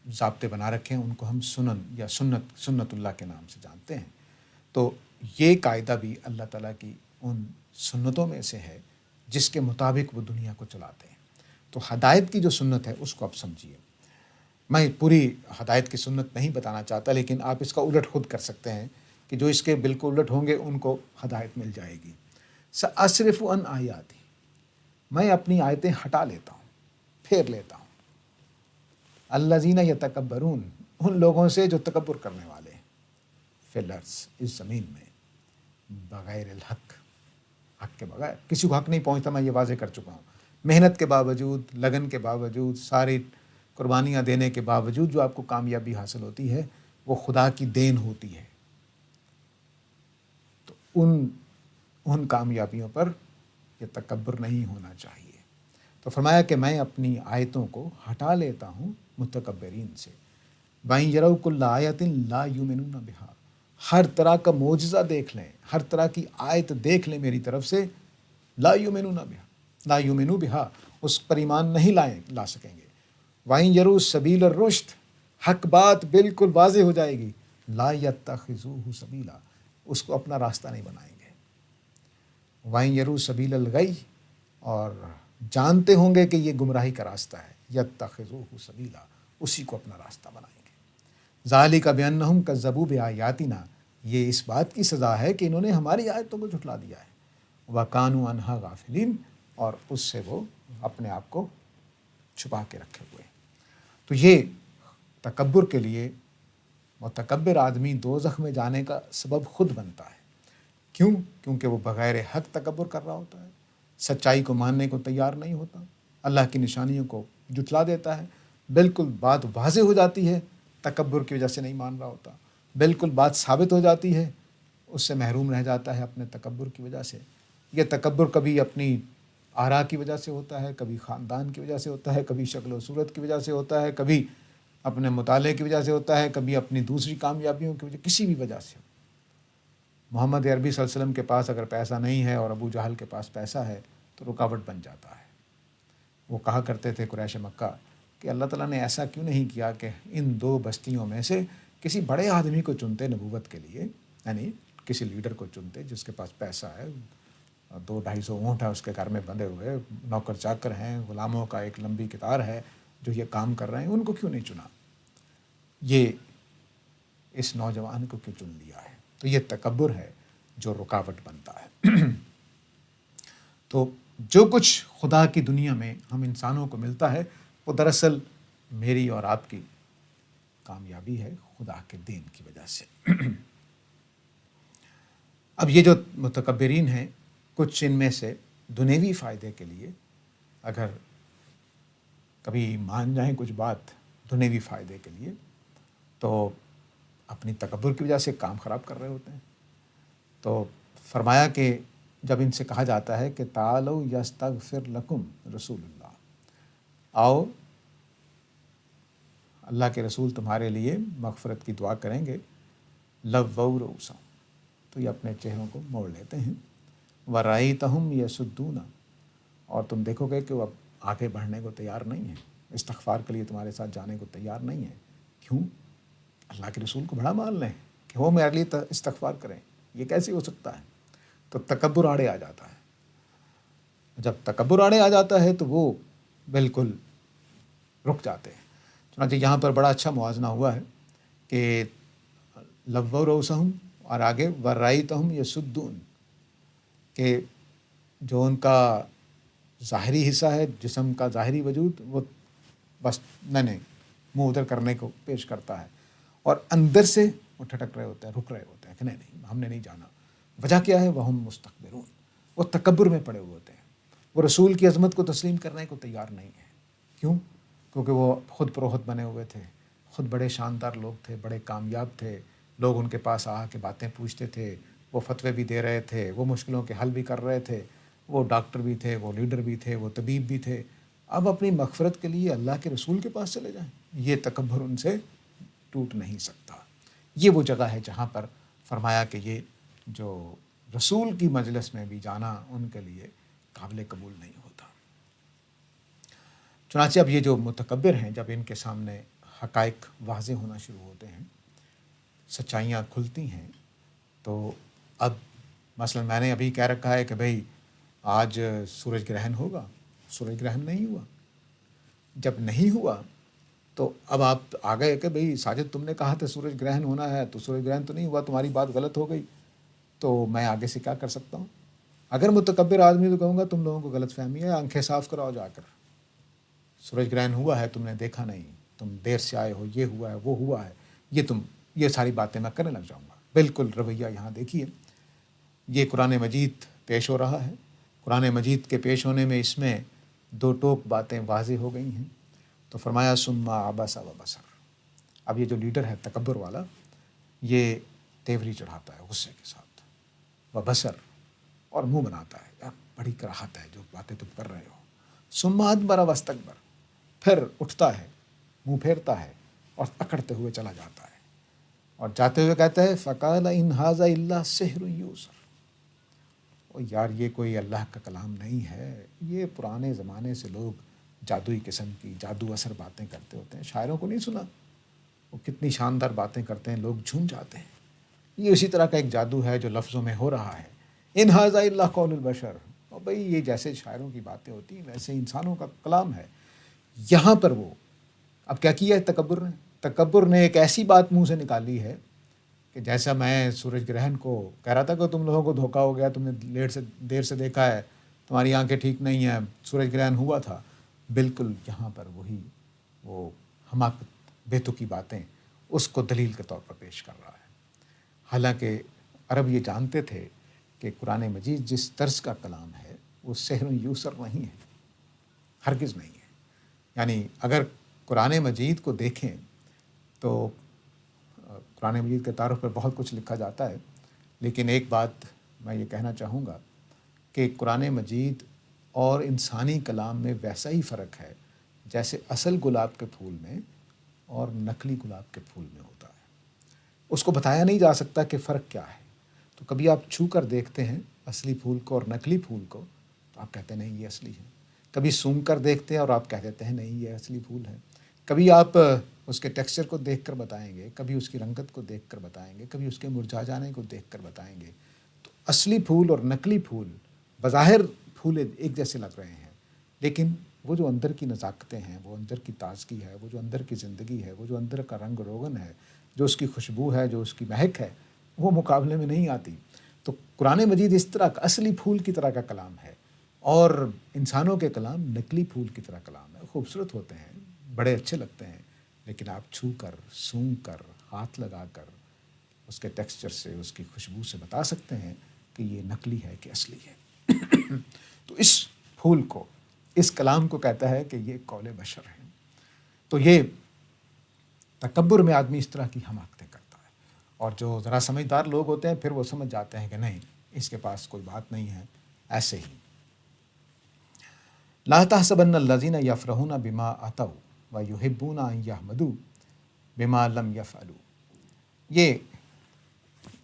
ضابطے بنا رکھے ہیں ان کو ہم سنن یا سنت اللہ کے نام سے جانتے ہیں۔ تو یہ قاعدہ بھی اللہ تعالیٰ کی ان سنتوں میں سے ہے جس کے مطابق وہ دنیا کو چلاتے ہیں۔ تو ہدایت کی جو سنت ہے اس کو آپ سمجھیے۔ میں پوری ہدایت کی سنت نہیں بتانا چاہتا، لیکن آپ اس کا الٹ خود کر سکتے ہیں کہ جو اس کے بالکل الٹ ہوں گے ان کو ہدایت مل جائے گی۔ سأصرف عن آیاتی، میں اپنی آیتیں ہٹا لیتا ہوں، پھیر لیتا ہوں، الذین یتکبرون، ان لوگوں سے جو تکبر کرنے والے ہیں، فی الارض، اس زمین میں، بغیر الحق، حق کے بغیر کسی کو حق نہیں پہنچتا، میں یہ واضح کر چکا ہوں۔ محنت کے باوجود، لگن کے باوجود، ساری قربانیاں دینے کے باوجود جو آپ کو کامیابی حاصل ہوتی ہے وہ خدا کی دین ہوتی ہے۔ تو ان کامیابیوں پر یہ تکبر نہیں ہونا چاہیے۔ تو فرمایا کہ میں اپنی آیتوں کو ہٹا لیتا ہوں متکبرین سے۔ وَإِن يَرَوْا كُلَّ آیَةٍ لَا يُؤْمِنُونَ بِهَا، ہر طرح کا معجزہ دیکھ لیں، ہر طرح کی آیت دیکھ لیں میری طرف سے، لا یؤمنون بها، لا یؤمنون بها، اس پر ایمان نہیں لا سکیں گے۔ وَإِن يَرُوا سَبِيلَ الرُّشْدِ، حق بات بالکل واضح ہو جائے گی، لا يَتَّخِذُوهُ سَبِيلًا، اس کو اپنا راستہ نہیں بنائیں گے۔ وَإِن يَرُوا سَبِيلَ الْغَيِّ، اور جانتے ہوں گے کہ یہ گمراہی کا راستہ ہے، يَتَّخِذُوهُ سَبِيلًا، اسی کو اپنا راستہ بنائیں گے۔ ذَلِكَ بِأَنَّهُمْ كَذَّبُوا بِآيَاتِنَا، یہ اس بات کی سزا ہے کہ انہوں نے ہماری آیتوں کو جھٹلا دیا ہے۔ وَكَانُوا عَنْهَا غَافِلِينَ، اور اس سے وہ اپنے آپ کو چھپا کے رکھے ہوئے ہیں۔ تو یہ تکبر کے لیے متکبر آدمی دوزخ میں جانے کا سبب خود بنتا ہے۔ کیوں؟ کیونکہ وہ بغیر حق تکبر کر رہا ہوتا ہے، سچائی کو ماننے کو تیار نہیں ہوتا، اللہ کی نشانیوں کو جھٹلا دیتا ہے، بالکل بات واضح ہو جاتی ہے، تکبر کی وجہ سے نہیں مان رہا ہوتا، بالکل بات ثابت ہو جاتی ہے، اس سے محروم رہ جاتا ہے اپنے تکبر کی وجہ سے۔ یہ تکبر کبھی اپنی آراء کی وجہ سے ہوتا ہے، کبھی خاندان کی وجہ سے ہوتا ہے، کبھی شکل و صورت کی وجہ سے ہوتا ہے، کبھی اپنے مطالعے کی وجہ سے ہوتا ہے، کبھی اپنی دوسری کامیابیوں کی وجہ، کسی بھی وجہ سے۔ محمد عربی صلی اللہ علیہ وسلم کے پاس اگر پیسہ نہیں ہے اور ابو جہل کے پاس پیسہ ہے تو رکاوٹ بن جاتا ہے۔ وہ کہا کرتے تھے قریش مکہ کہ اللہ تعالیٰ نے ایسا کیوں نہیں کیا کہ ان دو بستیوں میں سے کسی بڑے آدمی کو چنتے نبوت کے لیے، یعنی کسی لیڈر کو چنتے جس کے پاس پیسہ ہے، 200-250 اونٹ ہیں اس کے گھر میں بندھے ہوئے، نوکر چاکر ہیں، غلاموں کا ایک لمبی قطار ہے جو یہ کام کر رہے ہیں، ان کو کیوں نہیں چنا؟ یہ اس نوجوان کو کیوں چن لیا ہے؟ تو یہ تکبر ہے جو رکاوٹ بنتا ہے۔ تو جو کچھ خدا کی دنیا میں ہم انسانوں کو ملتا ہے وہ دراصل میری اور آپ کی کامیابی ہے خدا کے دین کی وجہ سے۔ اب یہ جو متکبرین ہیں، کچھ ان میں سے دنیوی فائدے کے لیے اگر کبھی مان جائیں کچھ بات دنیوی فائدے کے لیے، تو اپنی تکبر کی وجہ سے کام خراب کر رہے ہوتے ہیں۔ تو فرمایا کہ جب ان سے کہا جاتا ہے کہ تعالوا یستغفر لکم رسول اللہ، آؤ اللہ کے رسول تمہارے لیے مغفرت کی دعا کریں گے، لووا رؤوسہم، تو یہ اپنے چہروں کو موڑ لیتے ہیں، ورأیتہم یصدون، اور تم دیکھو گے کہ وہ اب آگے بڑھنے کو تیار نہیں ہیں، استغفار کے لیے تمہارے ساتھ جانے کو تیار نہیں ہیں۔ کیوں؟ اللہ کے رسول کو بڑا مان لیں کہ وہ میرے لیے استغفار کریں، یہ کیسے ہو سکتا ہے؟ تو تکبر آڑے آ جاتا ہے۔ جب تکبر آڑے آ جاتا ہے تو وہ بالکل رک جاتے ہیں۔ چنانچہ یہاں پر بڑا اچھا موازنہ ہوا ہے کہ لووا رؤوسہم اور آگے ورأیتہم یصدون، کہ جو ان کا ظاہری حصہ ہے، جسم کا ظاہری وجود، وہ بس نہیں منہ ادھر کرنے کو پیش کرتا ہے، اور اندر سے وہ ٹھٹک رہے ہوتے ہیں، رک رہے ہوتے ہیں کہ نہیں ہم نے نہیں جانا۔ وجہ کیا ہے؟ وہم مستکبرون، وہ تکبر میں پڑے ہوئے ہوتے ہیں، وہ رسول کی عظمت کو تسلیم کرنے کو تیار نہیں ہیں۔ کیوں؟ کیونکہ وہ خود پروخت بنے ہوئے تھے، خود بڑے شاندار لوگ تھے، بڑے کامیاب تھے، لوگ ان کے پاس آ کے باتیں پوچھتے تھے، وہ فتوے بھی دے رہے تھے، وہ مشکلوں کے حل بھی کر رہے تھے، وہ ڈاکٹر بھی تھے، وہ لیڈر بھی تھے، وہ طبیب بھی تھے۔ اب اپنی مغفرت کے لیے اللہ کے رسول کے پاس چلے جائیں، یہ تکبر ان سے ٹوٹ نہیں سکتا۔ یہ وہ جگہ ہے جہاں پر فرمایا کہ یہ جو رسول کی مجلس میں بھی جانا ان کے لیے قابل قبول نہیں ہوتا۔ چنانچہ اب یہ جو متکبر ہیں، جب ان کے سامنے حقائق واضح ہونا شروع ہوتے ہیں، سچائیاں کھلتی ہیں، تو اب مثلا میں نے ابھی کہہ رکھا ہے کہ بھئی آج سورج گرہن ہوگا، سورج گرہن نہیں ہوا۔ جب نہیں ہوا تو اب آپ آ گئے کہ بھئی ساجد تم نے کہا تھا سورج گرہن ہونا ہے، تو سورج گرہن تو نہیں ہوا، تمہاری بات غلط ہو گئی، تو میں آگے سے کیا کر سکتا ہوں؟ اگر متکبر آدمی تو کہوں گا تم لوگوں کو غلط فہمی ہے، آنکھیں صاف کراؤ جا کر، سورج گرہن ہوا ہے تم نے دیکھا نہیں، تم دیر سے آئے ہو، یہ ہوا ہے وہ ہوا ہے، یہ ساری باتیں میں کرنے لگ جاؤں گا۔ بالکل رویہ یہاں دیکھیے، یہ قرآن مجید پیش ہو رہا ہے۔ قرآن مجید کے پیش ہونے میں اس میں دو ٹوک باتیں واضح ہو گئی ہیں۔ تو فرمایا ثم عبس وبصر، اب یہ جو لیڈر ہے تکبر والا، یہ تیوری چڑھاتا ہے غصے کے ساتھ، وبصر، اور منہ بناتا ہے، یار بڑی کراہت ہے جو باتیں تم کر رہے ہو۔ ثم ادبر واستکبر، پھر اٹھتا ہے، منہ پھیرتا ہے اور اکڑتے ہوئے چلا جاتا ہے، اور جاتے ہوئے کہتا ہے فقال ان ھذا الا سحر یوسر، اور یار یہ کوئی اللہ کا کلام نہیں ہے، یہ پرانے زمانے سے لوگ جادوئی قسم کی جادو اثر باتیں کرتے ہوتے ہیں، شاعروں کو نہیں سنا وہ کتنی شاندار باتیں کرتے ہیں، لوگ جھوم جاتے ہیں۔ یہ اسی طرح کا ایک جادو ہے جو لفظوں میں ہو رہا ہے، ان ھذا الا قول البشر، اور بھئی یہ جیسے شاعروں کی باتیں ہوتی ہیں ویسے انسانوں کا کلام ہے۔ یہاں پر وہ اب کیا کیا ہے تکبر نے ایک ایسی بات منہ سے نکالی ہے کہ جیسا میں سورج گرہن کو کہہ رہا تھا کہ تم لوگوں کو دھوکا ہو گیا، تم نے دیر سے دیکھا ہے، تمہاری آنکھیں ٹھیک نہیں ہیں، سورج گرہن ہوا تھا، بالکل یہاں پر وہی وہ حماقت بیتکی باتیں اس کو دلیل کے طور پر پیش کر رہا ہے۔ حالانکہ عرب یہ جانتے تھے کہ قرآن مجید جس طرز کا کلام ہے وہ سحر یوسر نہیں ہے، ہرگز نہیں ہے۔ یعنی اگر قرآن مجید کو دیکھیں تو قرآن مجید کے تعارف پر بہت کچھ لکھا جاتا ہے، لیکن ایک بات میں یہ کہنا چاہوں گا کہ قرآن مجید اور انسانی کلام میں ویسا ہی فرق ہے جیسے اصل گلاب کے پھول میں اور نقلی گلاب کے پھول میں ہوتا ہے۔ اس کو بتایا نہیں جا سکتا کہ فرق کیا ہے۔ تو کبھی آپ چھو کر دیکھتے ہیں اصلی پھول کو اور نقلی پھول کو تو آپ کہتے ہیں نہیں یہ اصلی ہے، کبھی سونگھ کر دیکھتے ہیں اور آپ کہہ دیتے ہیں نہیں یہ اصلی پھول ہے، کبھی آپ اس کے ٹیکسچر کو دیکھ کر بتائیں گے، کبھی اس کی رنگت کو دیکھ کر بتائیں گے، کبھی اس کے مرجھا جانے کو دیکھ کر بتائیں گے۔ تو اصلی پھول اور نقلی پھول بظاہر پھول ایک جیسے لگ رہے ہیں، لیکن وہ جو اندر کی نزاکتیں ہیں، وہ اندر کی تازگی ہے، وہ جو اندر کی زندگی ہے، وہ جو اندر کا رنگ روغن ہے، جو اس کی خوشبو ہے، جو اس کی مہک ہے، وہ مقابلے میں نہیں آتی۔ تو قرآن مجید اس طرح کا اصلی پھول کی طرح کا کلام ہے، اور انسانوں کے کلام نقلی پھول کی طرح کلام ہے۔ خوبصورت ہوتے ہیں، بڑے اچھے لگتے ہیں، لیکن آپ چھو کر، سونگھ کر، ہاتھ لگا کر اس کے ٹیکسچر سے، اس کی خوشبو سے بتا سکتے ہیں کہ یہ نقلی ہے کہ اصلی ہے۔ تو اس پھول کو، اس کلام کو کہتا ہے کہ یہ قول بشر ہے۔ تو یہ تکبر میں آدمی اس طرح کی حماقتیں کرتا ہے، اور جو ذرا سمجھدار لوگ ہوتے ہیں پھر وہ سمجھ جاتے ہیں کہ نہیں اس کے پاس کوئی بات نہیں ہے، ایسے ہی۔ لا تحسبن الذین یفرحون بما اتوا ویحبون ان یحمدوا بما لم یفعلوا۔ یہ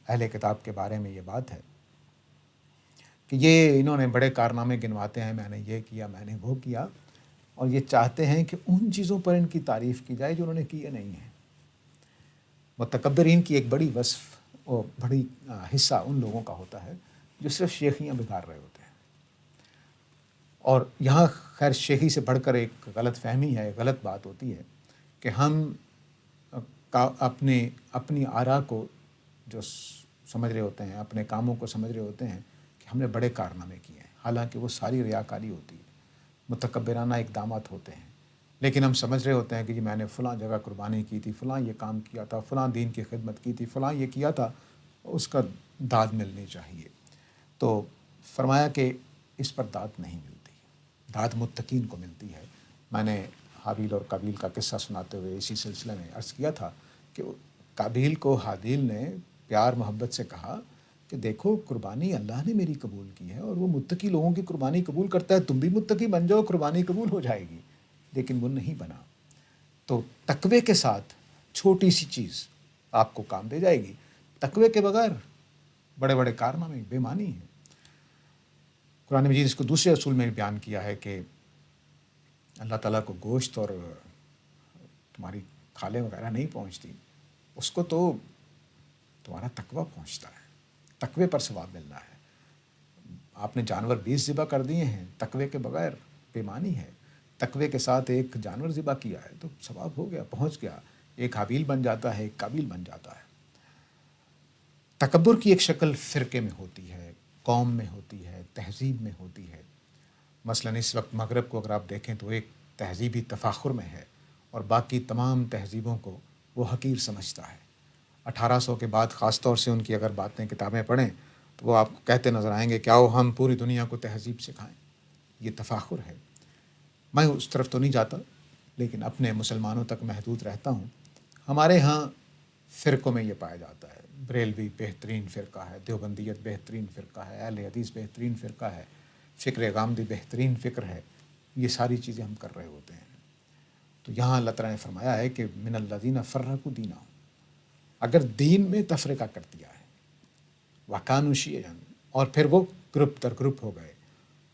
اہل کتاب کے بارے میں یہ بات ہے کہ یہ انہوں نے بڑے کارنامے گنواتے ہیں، میں نے یہ کیا، میں نے وہ کیا، اور یہ چاہتے ہیں کہ ان چیزوں پر ان کی تعریف کی جائے جو انہوں نے کیے نہیں ہیں۔ متکبرین کی ایک بڑی وصف اور بڑی حصہ ان لوگوں کا ہوتا ہے جو صرف شیخیاں بگاڑ رہے ہوتے ہیں۔ اور یہاں خیر شیخی سے بڑھ کر ایک غلط فہمی ہے، غلط بات ہوتی ہے کہ ہم اپنی آرا کو جو سمجھ رہے ہوتے ہیں، اپنے کاموں کو سمجھ رہے ہوتے ہیں کہ ہم نے بڑے کارنامے کیے ہیں، حالانکہ وہ ساری ریاکاری ہوتی ہے، متکبرانہ اقدامات ہوتے ہیں۔ لیکن ہم سمجھ رہے ہوتے ہیں کہ جی میں نے فلاں جگہ قربانی کی تھی، فلاں یہ کام کیا تھا، فلاں دین کی خدمت کی تھی، فلاں یہ کیا تھا، اس کا داد ملنی چاہیے۔ تو فرمایا کہ اس پر داد نہیں ملتی، داد متقین کو ملتی ہے۔ میں نے حابیل اور قابیل کا قصہ سناتے ہوئے اسی سلسلے میں عرض کیا تھا کہ قابیل کو حابیل نے پیار محبت سے کہا کہ دیکھو قربانی اللہ نے میری قبول کی ہے، اور وہ متقی لوگوں کی قربانی قبول کرتا ہے، تم بھی متقی بن جاؤ، قربانی قبول ہو جائے گی۔ لیکن وہ نہیں بنا۔ تو تقوی کے ساتھ چھوٹی سی چیز آپ کو کام دے جائے گی، تقوی کے بغیر بڑے بڑے کارنامے بے معنی ہیں۔ قرآن مجید اس کو دوسرے اصول میں بیان کیا ہے کہ اللہ تعالیٰ کو گوشت اور تمہاری کھالیں وغیرہ نہیں پہنچتی، اس کو تو تمہارا تقوی پہنچتا ہے، تقوی پر ثواب ملنا ہے۔ آپ نے جانور 20 ذبح کر دیے ہیں، تقوی کے بغیر بے معنی ہے۔ تقوی کے ساتھ ایک جانور ذبح کیا ہے تو ثواب ہو گیا، پہنچ گیا، ایک حابیل بن جاتا ہے، ایک قابیل بن جاتا ہے۔ تکبر کی ایک شکل فرقے میں ہوتی ہے، قوم میں ہوتی ہے، تہذیب میں ہوتی ہے۔ مثلاً اس وقت مغرب کو اگر آپ دیکھیں تو ایک تہذیبی تفاخر میں ہے، اور باقی تمام تہذیبوں کو وہ حقیر سمجھتا ہے۔ 1800 کے بعد خاص طور سے ان کی اگر باتیں کتابیں پڑھیں تو وہ آپ کو کہتے نظر آئیں گے کہ آؤ ہم پوری دنیا کو تہذیب سکھائیں۔ یہ تفاخر ہے۔ میں اس طرف تو نہیں جاتا، لیکن اپنے مسلمانوں تک محدود رہتا ہوں۔ ہمارے ہاں فرقوں میں یہ پایا جاتا ہے، بریلوی بہترین فرقہ ہے، دیوبندیت بہترین فرقہ ہے، اہل حدیث بہترین فرقہ ہے، فکر غامدی بہترین فکر ہے۔ یہ ساری چیزیں ہم کر رہے ہوتے ہیں۔ تو یہاں اللہ تعالیٰ نے فرمایا ہے کہ من الذین فرقوا دینہم، اگر دین میں تفرقہ کر دیا ہے، وکانوا شیعاً، اور پھر وہ گروپ در گروپ ہو گئے.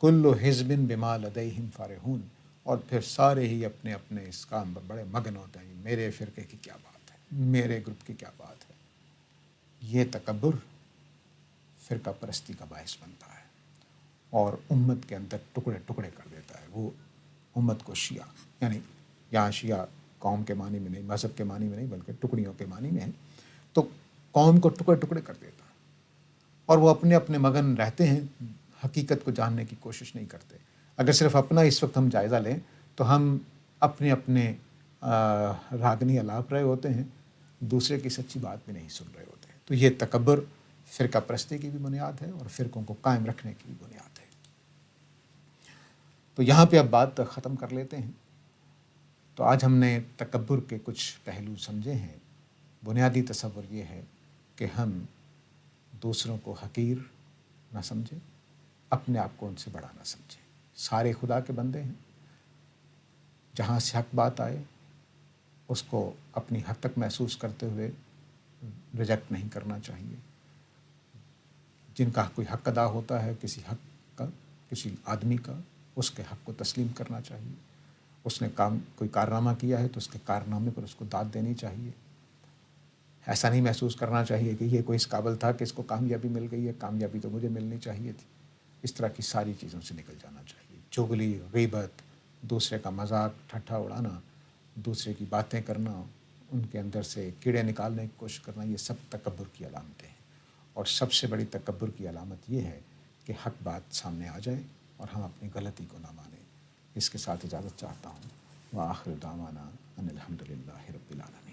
کل حزب بما لدیہم فارحون. اور پھر سارے ہی اپنے اپنے اس کام پر بڑے مگن ہوتے ہیں. میرے فرقے کی کیا بات ہے, میرے گروپ کی کیا بات ہے. یہ تکبر فرقہ پرستی کا باعث بنتا ہے اور امت کے اندر ٹکڑے ٹکڑے کر دیتا ہے. وہ امت کو شیعہ, یعنی یہاں شیعہ قوم کے معنی میں نہیں, مذہب کے معنی میں نہیں, بلکہ ٹکڑیوں کے معنی میں ہے. تو قوم کو ٹکڑے ٹکڑے کر دیتا ہے اور وہ اپنے اپنے مگن رہتے ہیں, حقیقت کو جاننے کی کوشش نہیں کرتے. اگر صرف اپنا اس وقت ہم جائزہ لیں تو ہم اپنے اپنے راگنی الاپ رہے ہوتے ہیں, دوسرے کی سچی بات بھی نہیں سن رہے ہوتے ہیں. تو یہ تکبر فرقہ پرستی کی بھی بنیاد ہے اور فرقوں کو قائم رکھنے کی بھی بنیاد ہے. تو یہاں پہ اب بات ختم کر لیتے ہیں. تو آج ہم نے تکبر کے کچھ پہلو سمجھے ہیں. بنیادی تصور یہ ہے کہ ہم دوسروں کو حقیر نہ سمجھیں, اپنے آپ کو ان سے بڑا نہ سمجھیں. سارے خدا کے بندے ہیں. جہاں سے حق بات آئے اس کو اپنی حد تک محسوس کرتے ہوئے ریجیکٹ نہیں کرنا چاہیے. جن کا کوئی حق ادا ہوتا ہے, کسی حق کا, کسی آدمی کا, اس کے حق کو تسلیم کرنا چاہیے. اس نے کوئی کارنامہ کیا ہے تو اس کے کارنامے پر اس کو داد دینی چاہیے. ایسا نہیں محسوس کرنا چاہیے کہ یہ کوئی اس قابل تھا کہ اس کو کامیابی مل گئی ہے, کامیابی تو مجھے ملنی چاہیے تھی. اس طرح کی ساری چیزوں سے نکل جانا چاہیے. چغلی, غیبت, دوسرے کا مذاق ٹھٹھا اڑانا, دوسرے کی باتیں کرنا, ان کے اندر سے کیڑے نکالنے کی کوشش کرنا, یہ سب تکبر کی علامتیں ہیں. اور سب سے بڑی تکبر کی علامت یہ ہے کہ حق بات سامنے آ جائے اور ہم اپنی غلطی کو نہ مانیں. اس کے ساتھ اجازت چاہتا ہوں. وآخر دعوانا ان الحمد للہ رب العالمین.